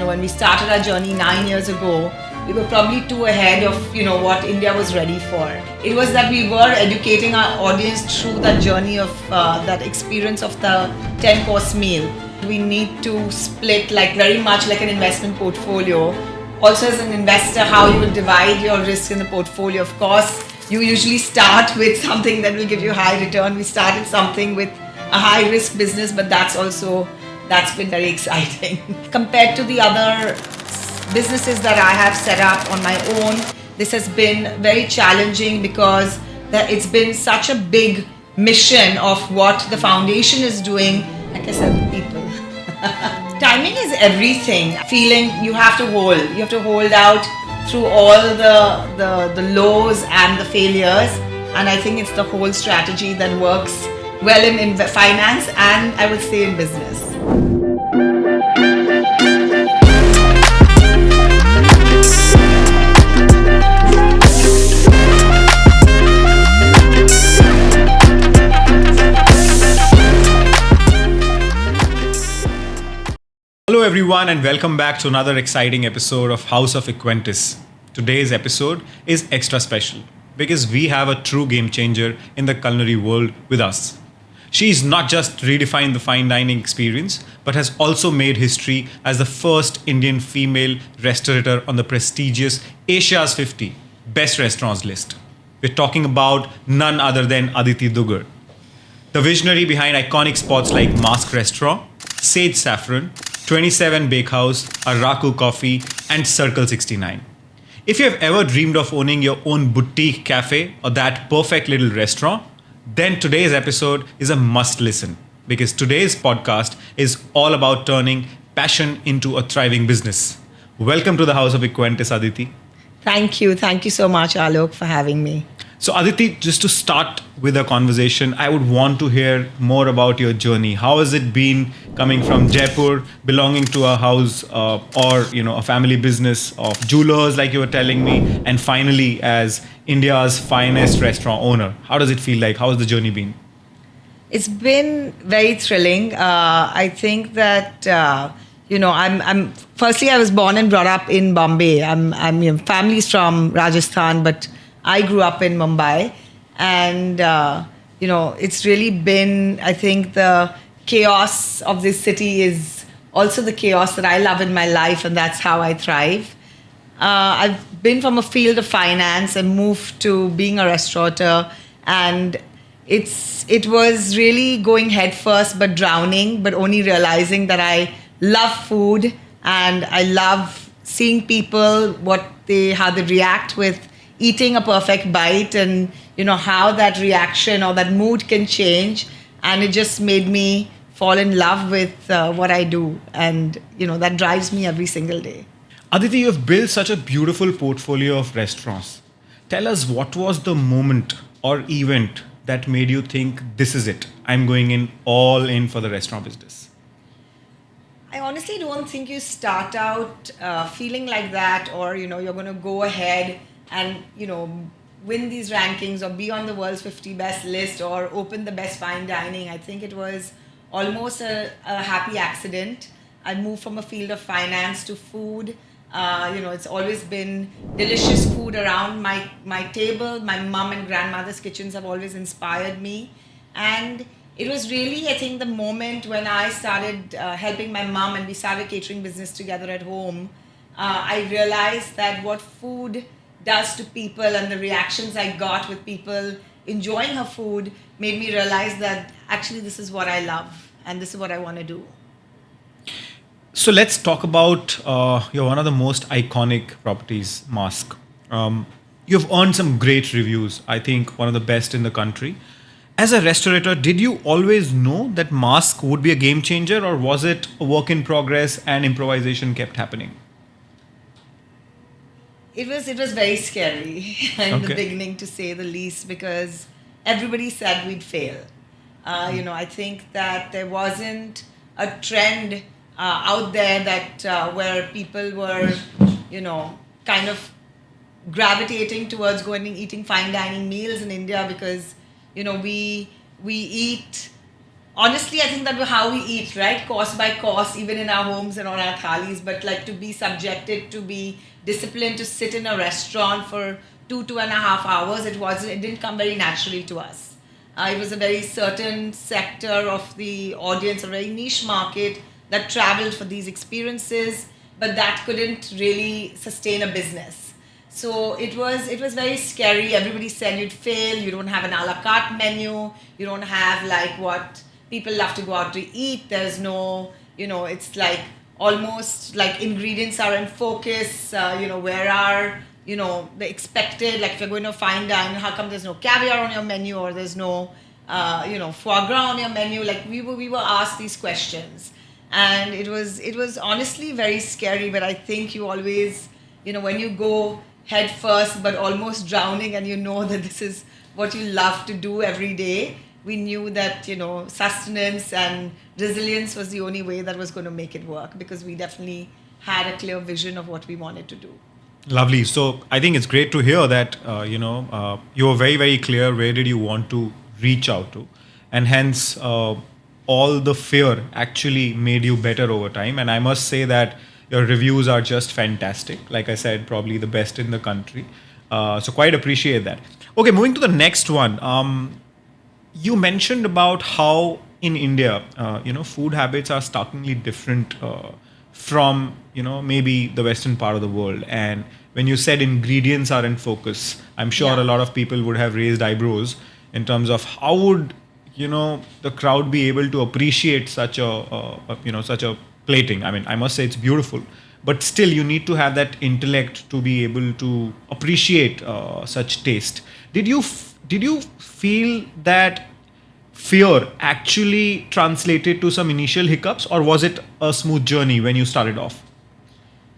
when we started our journey 9 years ago, we were probably too ahead of, what India was ready for. It was that we were educating our audience through that journey of that experience of the 10-course meal. We need to split very much like an investment portfolio. Also, as an investor, how you will divide your risk in the portfolio. Of course, you usually start with something that will give you high return. We started something with a high risk business, but that's been very exciting. Compared to the other businesses that I have set up on my own, this has been very challenging because it's been such a big mission of what the foundation is doing. Like I said, the people. Timing is everything. Feeling you have to hold out through all the lows and the failures, and I think it's the whole strategy that works well in finance and I would say in business. Hello everyone and welcome back to another exciting episode of House of Equentis. Today's episode is extra special because we have a true game changer in the culinary world with us. She is not just redefined the fine dining experience, but has also made history as the first Indian female restaurateur on the prestigious Asia's 50 Best Restaurants list. We're talking about none other than Aditi Dugar, the visionary behind iconic spots like Masque Restaurant, Sage Saffron, 27 Bakehouse, Araku Coffee, and Circle 69. If you have ever dreamed of owning your own boutique cafe or that perfect little restaurant, then today's episode is a must listen because today's podcast is all about turning passion into a thriving business. Welcome to the House of Equentis, Aditi. Thank you so much, Alok, for having me. So Aditi, just to start with a conversation, I would want to hear more about your journey. How has it been coming from Jaipur, belonging to a house or a family business of jewelers like you were telling me, and finally as India's finest restaurant owner? How does it feel like? How has the journey been? It's been very thrilling. I think that I'm firstly I was born and brought up in Bombay. I'm family's from Rajasthan, but I grew up in Mumbai, and it's really been, I think, the chaos of this city is also the chaos that I love in my life, and that's how I thrive. I've been from a field of finance and moved to being a restaurateur, and it was really going head first but drowning, but only realizing that I love food and I love seeing people, how they react with eating a perfect bite, and how that reaction or that mood can change, and it just made me fall in love with what I do, and that drives me every single day. Aditi, you've built such a beautiful portfolio of restaurants. Tell us, what was the moment or event that made you think, this is it, I'm going all in for the restaurant business? I honestly don't think you start out feeling like that, or you're going to go ahead and win these rankings or be on the world's 50 best list or open the best fine dining. I think it was almost a happy accident. I moved from a field of finance to food. It's always been delicious food around my table. My mom and grandmother's kitchens have always inspired me, and it was really, I think, the moment when I started helping my mom and we started catering business together at home. I realized that what food does to people and the reactions I got with people enjoying her food made me realize that actually this is what I love and this is what I want to do. So let's talk about one of the most iconic properties, Masque. You've earned some great reviews, I think one of the best in the country. As a restaurateur, did you always know that Masque would be a game changer, or was it a work in progress and improvisation kept happening? It was very scary in the beginning, to say the least, because everybody said we'd fail. I think that there wasn't a trend out there that where people were, kind of gravitating towards going and eating fine dining meals in India, because we eat honestly, I think that how we eat, right? Course by course, even in our homes and on our thalis. But like to be subjected, to be disciplined, to sit in a restaurant for 2.5 hours, it didn't come very naturally to us. It was a very certain sector of the audience, a very niche market that traveled for these experiences, but that couldn't really sustain a business. So it was very scary. Everybody said you'd fail. You don't have an a la carte menu. You don't have like what people love to go out to eat. There's no, it's like almost like ingredients are in focus. Where are, the expected, like if you're going to fine dine, how come there's no caviar on your menu, or there's no, foie gras on your menu? Like we were asked these questions, and it was honestly very scary. But I think you always, when you go head first, but almost drowning, and that this is what you love to do every day, we knew that sustenance and resilience was the only way that was going to make it work, because we definitely had a clear vision of what we wanted to do. Lovely. So I think it's great to hear that you were very, very clear where did you want to reach out to, and hence all the fear actually made you better over time. And I must say that your reviews are just fantastic. Like I said, probably the best in the country. So quite appreciate that. Okay, moving to the next one. You mentioned about how in India, food habits are starkly different from, maybe the Western part of the world. And when you said ingredients are in focus, I'm sure a lot of people would have raised eyebrows in terms of how would, the crowd be able to appreciate such a plating. I mean, I must say it's beautiful, but still you need to have that intellect to be able to appreciate such taste. Did you feel that fear actually translated to some initial hiccups, or was it a smooth journey when you started off?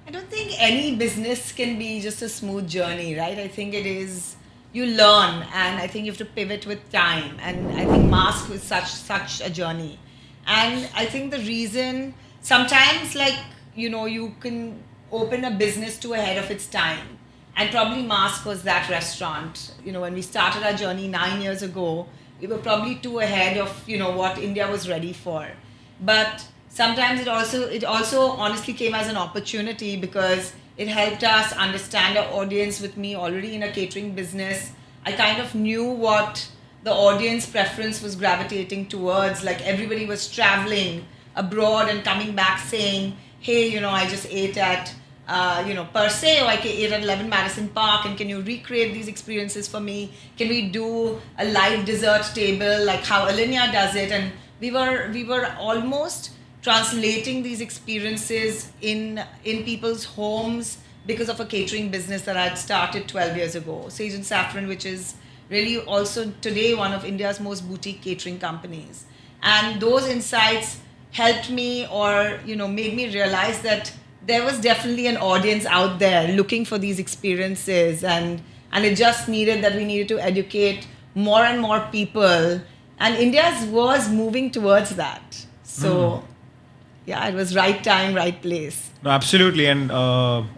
I don't think any business can be just a smooth journey, right? I think it is, you learn, and I think you have to pivot with time. And I think Masque was such a journey. And I think the reason, sometimes like, you can open a business too ahead of its time. And probably Masque was that restaurant. When we started our journey 9 years ago, we were probably too ahead of, what India was ready for. But sometimes it also honestly came as an opportunity, because it helped us understand our audience. With me already in a catering business, I kind of knew what the audience preference was gravitating towards. Like everybody was traveling abroad and coming back saying, hey, I just ate at per se, or I ate at 11 Madison Park, and can you recreate these experiences for me? Can we do a live dessert table like how Alinea does it? And we were almost translating these experiences in people's homes because of a catering business that I had started 12 years ago, Sage and Saffron, which is really also today one of India's most boutique catering companies. And those insights helped me, or made me realize that there was definitely an audience out there looking for these experiences, and it just needed that we needed to educate more and more people, and India was moving towards that. So yeah, it was right time, right place. No, absolutely. And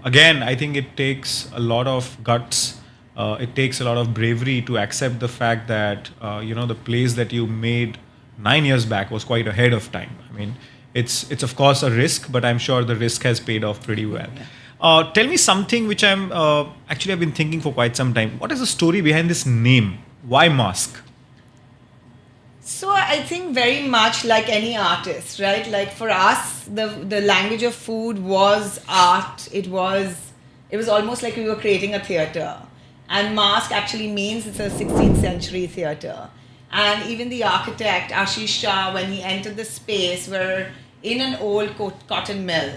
again, I think it takes a lot of guts. It takes a lot of bravery to accept the fact that the place that you made 9 years back was quite ahead of time. I mean, it's of course a risk, but I'm sure the risk has paid off pretty well. Yeah. Tell me something which I've been thinking for quite some time. What is the story behind this name? Why Masque? So I think very much like any artist, right? Like for us, the language of food was art. It was almost like we were creating a theatre. And Masque actually means it's a 16th century theatre. And even the architect, Ashish Shah, when he entered the space, were in an old cotton mill.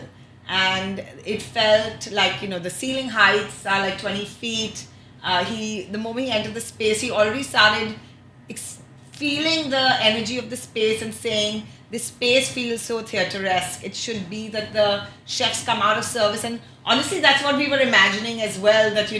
And it felt like, the ceiling heights are like 20 feet. The moment he entered the space, he already started feeling the energy of the space and saying, this space feels so theatre-esque. It should be that the chefs come out of service. And honestly, that's what we were imagining as well, that,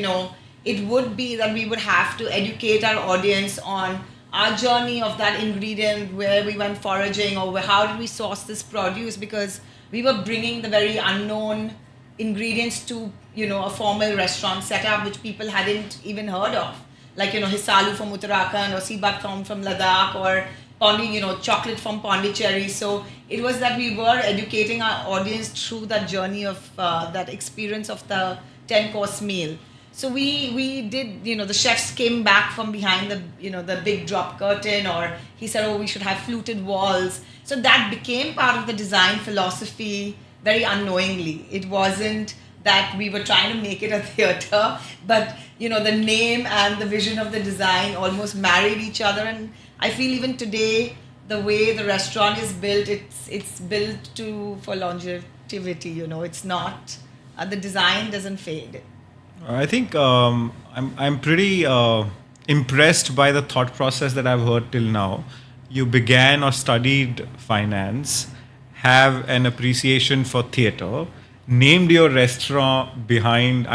it would be that we would have to educate our audience on our journey of that ingredient, where we went foraging, or how did we source this produce, because we were bringing the very unknown ingredients to, a formal restaurant setup, which people hadn't even heard of. Like, hisalu from Uttarakhand, or sibat from Ladakh, or, chocolate from Pondicherry. So it was that we were educating our audience through that journey of that experience of the 10-course meal. So we did, the chefs came back from behind the big drop curtain, or he said, oh, we should have fluted walls. So that became part of the design philosophy very unknowingly. It wasn't that we were trying to make it a theater, but the name and the vision of the design almost married each other. And I feel even today, the way the restaurant is built, it's built for longevity. It's not the design doesn't fade. I think I'm pretty impressed by the thought process that I've heard till now. You began or studied finance, have an appreciation for theatre, named your restaurant behind,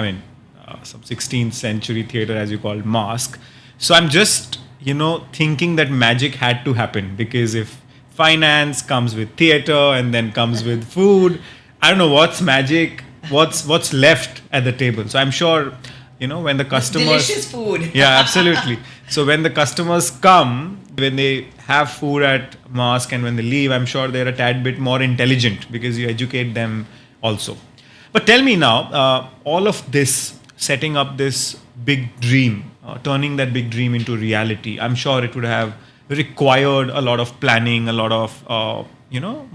some 16th century theatre, as you call it, Masque. So I'm just, thinking that magic had to happen, because if finance comes with theatre and then comes with food, I don't know what's magic, what's left at the table. So I'm sure, when the customers... Delicious food. Yeah, absolutely. So when the customers come, when they have food at Masque and when they leave, I'm sure they're a tad bit more intelligent because you educate them also. But tell me now, all of this, setting up this big dream, turning that big dream into reality, I'm sure it would have required a lot of planning, a lot of,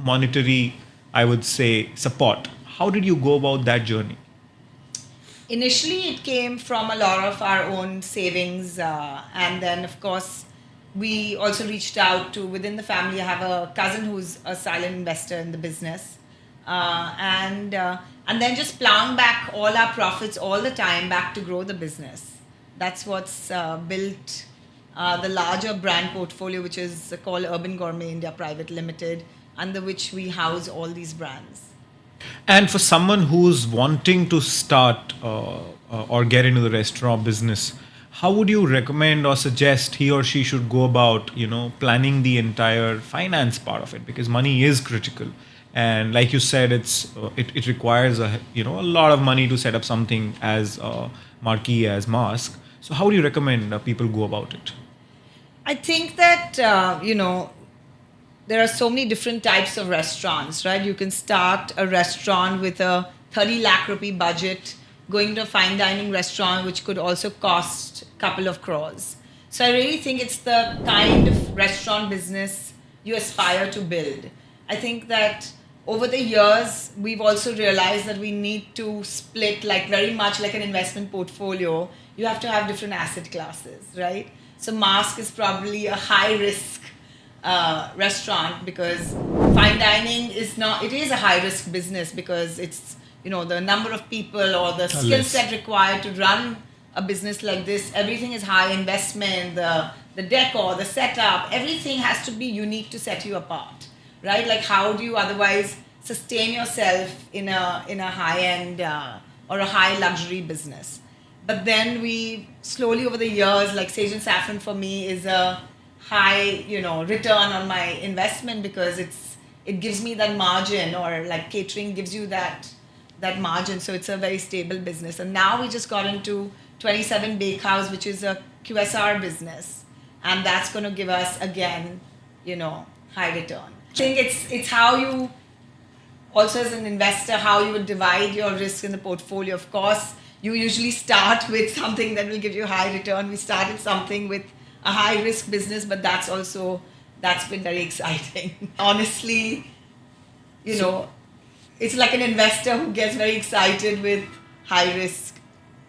monetary, I would say, support. How did you go about that journey? Initially, it came from a lot of our own savings. And then, of course, we also reached out to, within the family, I have a cousin who's a silent investor in the business. And then just plowing back all our profits all the time back to grow the business. That's what's built the larger brand portfolio, which is called Urban Gourmet India Private Limited, under which we house all these brands. And for someone who's wanting to start or get into the restaurant business, how would you recommend or suggest he or she should go about, planning the entire finance part of it? Because money is critical. And like you said, it requires a lot of money to set up something as marquee as Masque. So how do you recommend people go about it? I think that there are so many different types of restaurants, right? You can start a restaurant with a 30 lakh rupee budget, going to a fine dining restaurant, which could also cost a couple of crores. So I really think it's the kind of restaurant business you aspire to build. I think that over the years, we've also realized that we need to split, very much like an investment portfolio. You have to have different asset classes, right? So Masque is probably a high risk restaurant, because fine dining is not, it is a high risk business, because it's, the number of people or the skill set required to run a business like this, everything is high investment, the decor, the setup, everything has to be unique to set you apart, right? Like, how do you otherwise sustain yourself in a high end or a high luxury business? But then we slowly over the years, like Sage and Saffron for me is a high, return on my investment, because it gives me that margin, or like catering gives you that margin. So it's a very stable business. And now we just got into 27 Bakehouse, which is a QSR business. And that's going to give us, again, high return. I think it's how you, also as an investor, how you would divide your risk in the portfolio. Of course, you usually start with something that will give you high return. We started something with a high risk business, but that's been very exciting. Honestly, it's like an investor who gets very excited with high risk.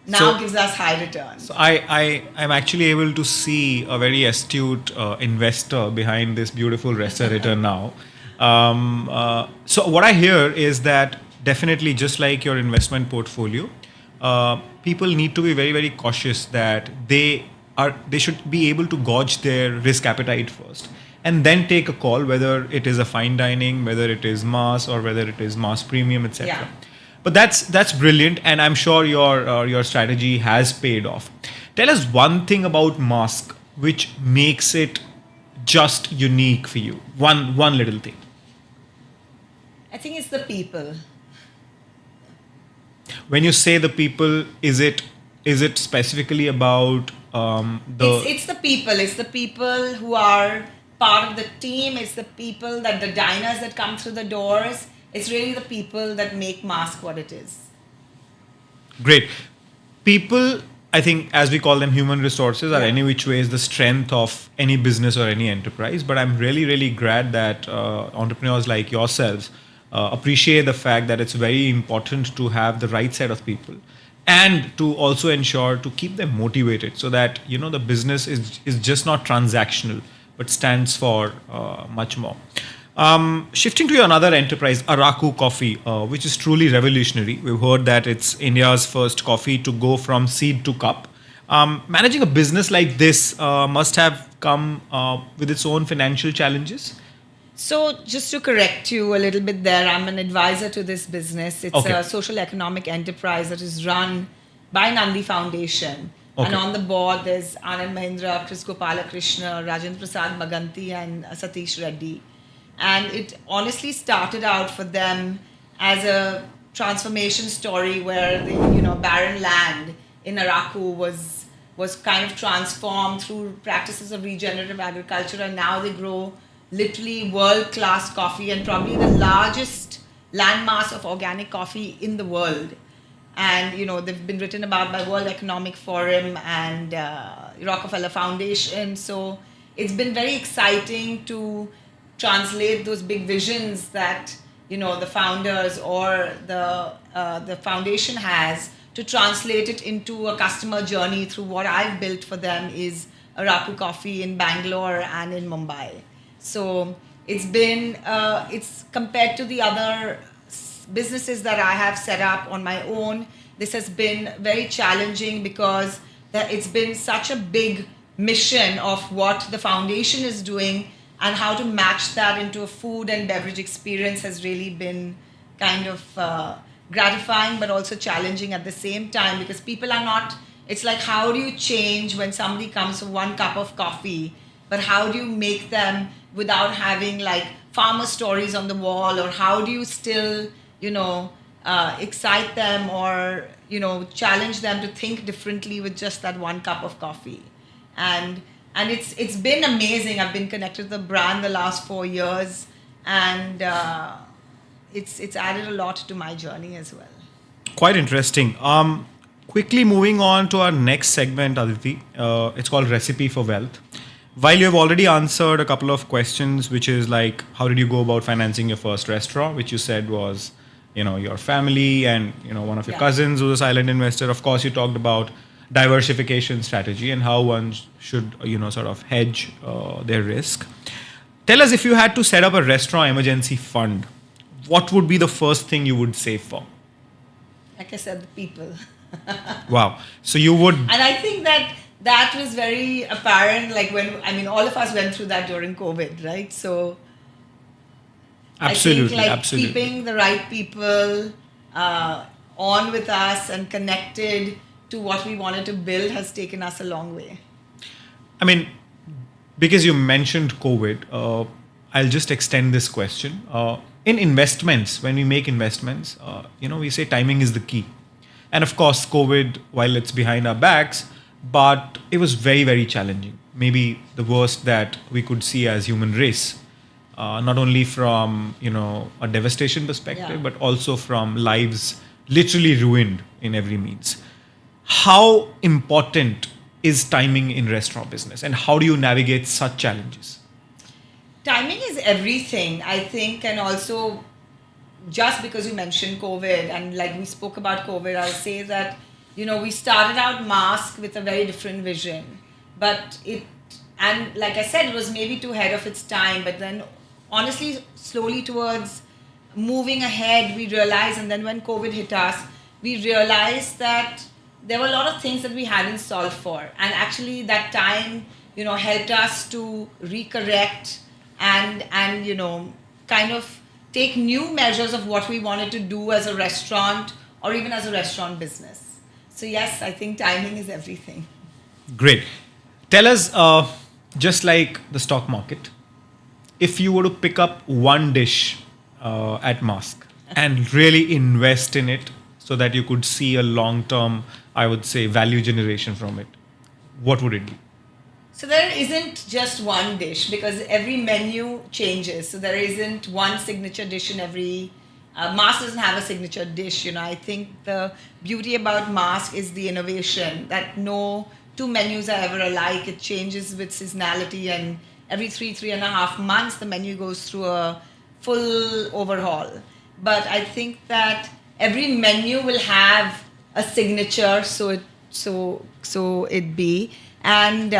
Now gives us high returns. So I'm actually able to see a very astute investor behind this beautiful restaurator now. So what I hear is that definitely, just like your investment portfolio, people need to be very, very cautious that they should be able to gauge their risk appetite first, and then take a call whether it is a fine dining, whether it is mass, or whether it is mass premium, etc. Yeah. But that's brilliant, and I'm sure your strategy has paid off. Tell us one thing about Masque which makes it just unique for you. One little thing. I think it's the people. When you say the people, is it specifically about It's the people. It's the people who are part of the team. It's the people, that the diners that come through the doors. It's really the people that make Masque what it is. Great. People, I think, as we call them, human resources, are any which way is the strength of any business or any enterprise. But I'm really, really glad that entrepreneurs like yourselves appreciate the fact that it's very important to have the right set of people and to also ensure to keep them motivated so that, the business is just not transactional, but stands for much more. Shifting to another enterprise, Araku Coffee, which is truly revolutionary. We've heard that it's India's first coffee to go from seed to cup. Managing a business like this must have come with its own financial challenges. So just to correct you a little bit there, I'm an advisor to this business. It's a social economic enterprise that is run by Nandi Foundation. Okay. And on the board, there's Anand Mahindra, Chris Gopalakrishna, Rajendra Prasad Maganti, and Satish Reddy. And it honestly started out for them as a transformation story where the barren land in Araku was kind of transformed through practices of regenerative agriculture, and now they grow literally world-class coffee and probably the largest landmass of organic coffee in the world. And they've been written about by World Economic Forum and Rockefeller Foundation. So it's been very exciting to translate those big visions that the founders or the foundation has, to translate it into a customer journey through what I've built for them is Araku Coffee in Bangalore and in Mumbai. So it's been it's compared to the other businesses that I have set up on my own, this has been very challenging because it's been such a big mission of what the foundation is doing, and how to match that into a food and beverage experience has really been kind of gratifying but also challenging at the same time, because people are not, it's like, how do you change when somebody comes for one cup of coffee, but how do you make them without having like farmer stories on the wall, or how do you still excite them or challenge them to think differently with just that one cup of coffee. And it's been amazing. I've been connected to the brand the last 4 years, and it's added a lot to my journey as well. Quite interesting. Quickly moving on to our next segment, Aditi. It's called Recipe for Wealth. While you have already answered a couple of questions, which is like, how did you go about financing your first restaurant, which you said was, your family and, one of your cousins who was a silent investor. Of course, you talked about diversification strategy and how one should, sort of hedge their risk. Tell us, if you had to set up a restaurant emergency fund, what would be the first thing you would save for? Like I said, the people. Wow. So you would... And I think that was very apparent, like all of us went through that during COVID, right? So absolutely, I think absolutely. Keeping the right people on with us and connected to what we wanted to build has taken us a long way. Because you mentioned COVID, I'll just extend this question. In investments, when we make investments, we say timing is the key. And of course, COVID, while it's behind our backs, but it was very, very challenging. Maybe the worst that we could see as human race, not only from, a devastation perspective, but also from lives literally ruined in every means. How important is timing in restaurant business, and how do you navigate such challenges? Timing is everything, I think, and also just because you mentioned COVID and like we spoke about COVID, I'll say that, we started out Masque with a very different vision, but and like I said, it was maybe too ahead of its time, but then honestly, slowly towards moving ahead, we realized, and then when COVID hit us, we realized that there were a lot of things that we hadn't solved for. And actually that time, helped us to recorrect and kind of take new measures of what we wanted to do as a restaurant or even as a restaurant business. So yes, I think timing is everything. Great. Tell us, just like the stock market, if you were to pick up one dish at Masque and really invest in it so that you could see a long-term, I would say, value generation from it, what would it be? So I think like keeping the right people, and like we spoke about COVID, I'll say that, we started out Masque with a very different vision, but it and like I said, it was maybe too ahead of its time, but then honestly, slowly towards moving ahead, we realized that there were a lot of things that we hadn't solved for. And actually that time, helped us to So there isn't just one dish because every menu changes. So there isn't one signature dish in every. Masque doesn't have a signature dish. I think the beauty about Masque is the innovation that no two menus are ever alike. It changes with seasonality, and every 3.5 months the menu goes through a full overhaul. But I think that every menu will have a signature, so it be. And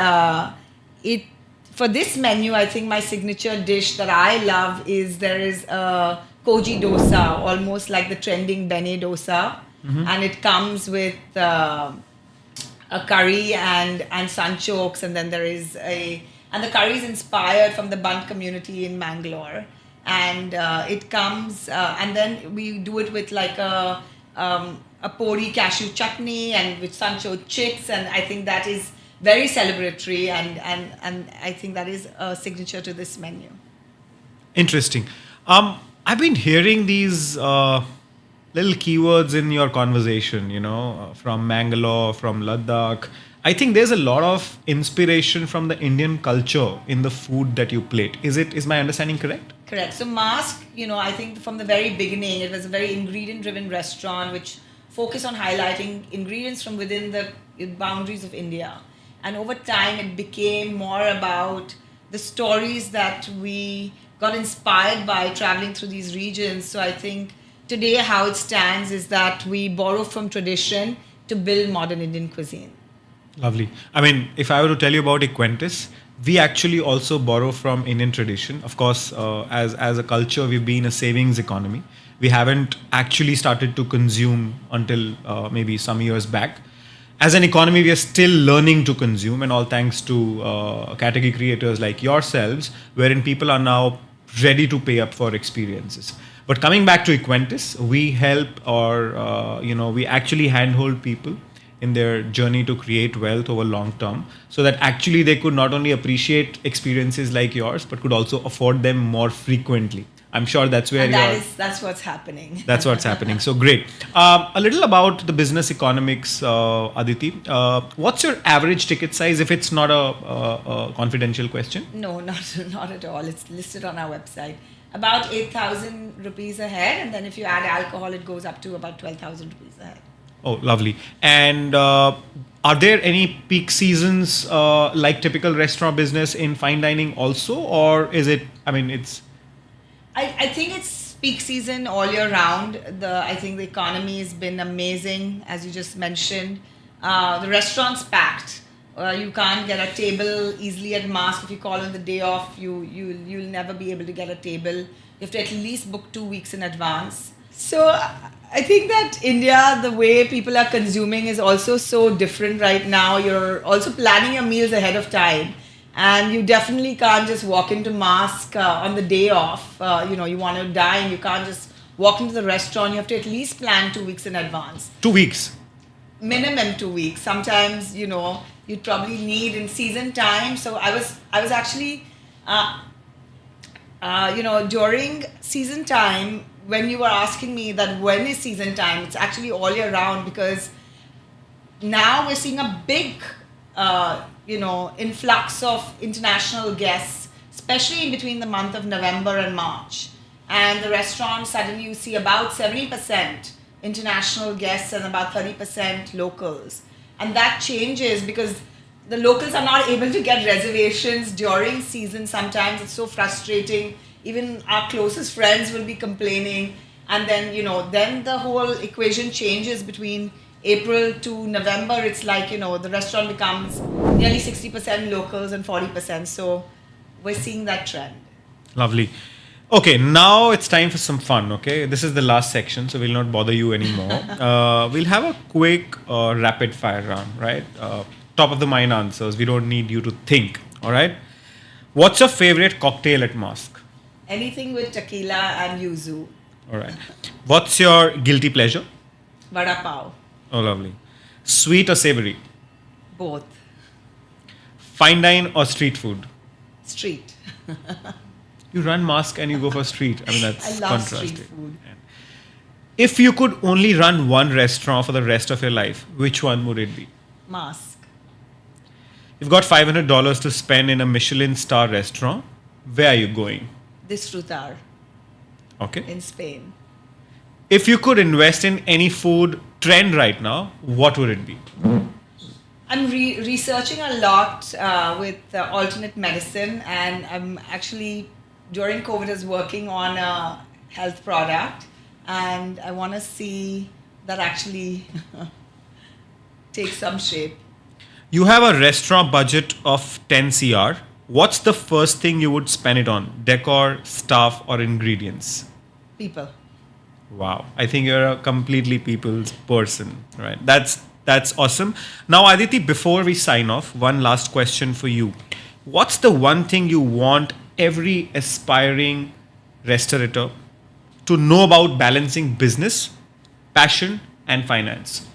it for this menu, I think my signature dish that I love is there is a koji dosa, almost like the trending bene dosa, and it comes with a curry and sunchokes, and then there is and the curry is inspired from the Bant community in Mangalore, and it comes and then we do it with like a pori cashew chutney and with sancho chips, and I think that is very celebratory, and I think that is a signature to this menu. Interesting. I've been hearing these little keywords in your conversation, from Mangalore, from Ladakh. I think there's a lot of inspiration from the Indian culture in the food that you plate. Is my understanding correct? Correct. So Masque, I think from the very beginning, it was a very ingredient-driven restaurant which focused on highlighting ingredients from within the boundaries of India. And over time, it became more about the stories that we got inspired by traveling through these regions. So I think today how it stands is that we borrow from tradition to build modern Indian cuisine. Lovely. I mean, if I were to tell you about Equentis, we actually also borrow from Indian tradition. Of course, as a culture, we've been a savings economy. We haven't actually started to consume until maybe some years back. As an economy, we are still learning to consume, and all thanks to category creators like yourselves, wherein people are now ready to pay up for experiences. But coming back to Equentis, we help we actually handhold people in their journey to create wealth over long term, so that actually they could not only appreciate experiences like yours, but could also afford them more frequently. I'm sure that's where that's what's happening. That's what's happening. So great. A little about the business economics, Aditi. What's your average ticket size? If it's not a confidential question. No, not at all. It's listed on our website. About 8,000 rupees a head, and then if you add alcohol, it goes up to about 12,000 rupees a head. Oh, lovely. And are there any peak seasons like typical restaurant business in fine dining also, or is it? I mean, it's. I think it's peak season all year round. I think the economy has been amazing, as you just mentioned. The restaurant's packed. You can't get a table easily at Masque. If you call on the day off, you'll never be able to get a table. You have to at least book 2 weeks in advance. So I think that India, the way people are consuming is also so different right now. You're also planning your meals ahead of time. And you definitely can't just walk into Masque on the day off. You want to dine. You can't just walk into the restaurant. You have to at least plan 2 weeks in advance. 2 weeks? Minimum 2 weeks. Sometimes, you'd probably need in season time. So I was actually, during season time, when you were asking me that when is season time, it's actually all year round, because now we're seeing a big influx of international guests, especially in between the month of November and March. And the restaurant, suddenly you see about 70% international guests and about 30% locals. And that changes because the locals are not able to get reservations during season. Sometimes it's so frustrating. Even our closest friends will be complaining. And then, then the whole equation changes between April to November. It's like, the restaurant becomes nearly 60% locals and 40%. So we're seeing that trend. Lovely. Okay, now it's time for some fun, okay? This is the last section, so we'll not bother you anymore. We'll have a quick rapid fire round, right? Top of the mind answers. We don't need you to think, all right? What's your favorite cocktail at Masque? Anything with tequila and yuzu. All right. What's your guilty pleasure? Vada pav. Oh, lovely. Sweet or savory? Both. Fine dine or street food? Street. You run Masque and you go for street. I mean, that's I love contrasting. street food. If you could only run one restaurant for the rest of your life, which one would it be? Masque. You've got $500 to spend in a Michelin star restaurant. Where are you going? Disfrutar Okay. in Spain. If you could invest in any food trend right now, what would it be? I'm researching a lot with alternate medicine, and I'm actually during COVID is working on a health product, and I want to see that actually take some shape. You have a restaurant budget of 10 CR. What's the first thing you would spend it on? Decor, staff, or ingredients? People. Wow. I think you're a completely people's person, right? That's awesome. Now, Aditi, before we sign off, one last question for you. What's the one thing you want every aspiring restaurateur to know about balancing business, passion, and finance?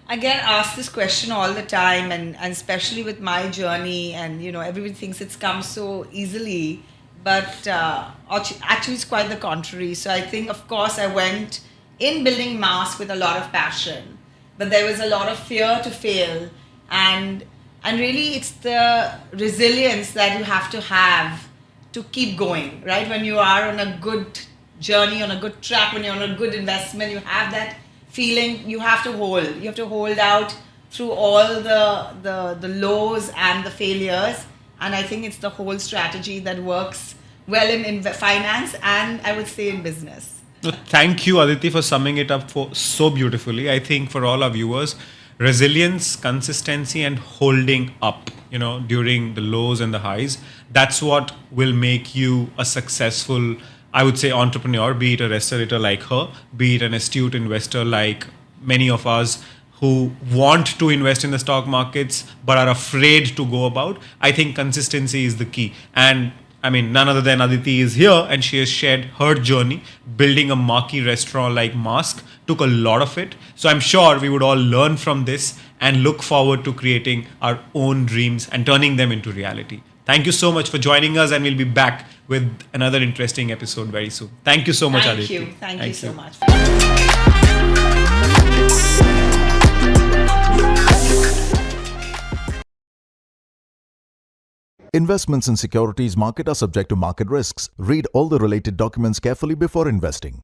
I get asked this question all the time, and especially with my journey, and everybody thinks it's come so easily, but actually it's quite the contrary. So I think, of course, I went in building Masque with a lot of passion, but there was a lot of fear to fail, and really it's the resilience that you have to keep going, right? When you are on a good journey, on a good track, when you're on a good investment, you have that feeling you have to hold out through all the lows and the failures. And I think it's the whole strategy that works well in finance, and I would say in business. Thank you, Aditi, for summing it up so beautifully. I think for all our viewers, resilience, consistency, and holding up, during the lows and the highs, that's what will make you a successful, I would say, entrepreneur, be it a restaurateur like her, be it an astute investor like many of us who want to invest in the stock markets but are afraid to go about. I think consistency is the key. And I mean, none other than Aditi is here, and she has shared her journey building a marquee restaurant like Masque. Took a lot of it. So I'm sure we would all learn from this and look forward to creating our own dreams and turning them into reality. Thank you so much for joining us, and we'll be back with another interesting episode very soon. Thank you so much, Aditi. Thank you so much. Investments in securities market are subject to market risks. Read all the related documents carefully before investing.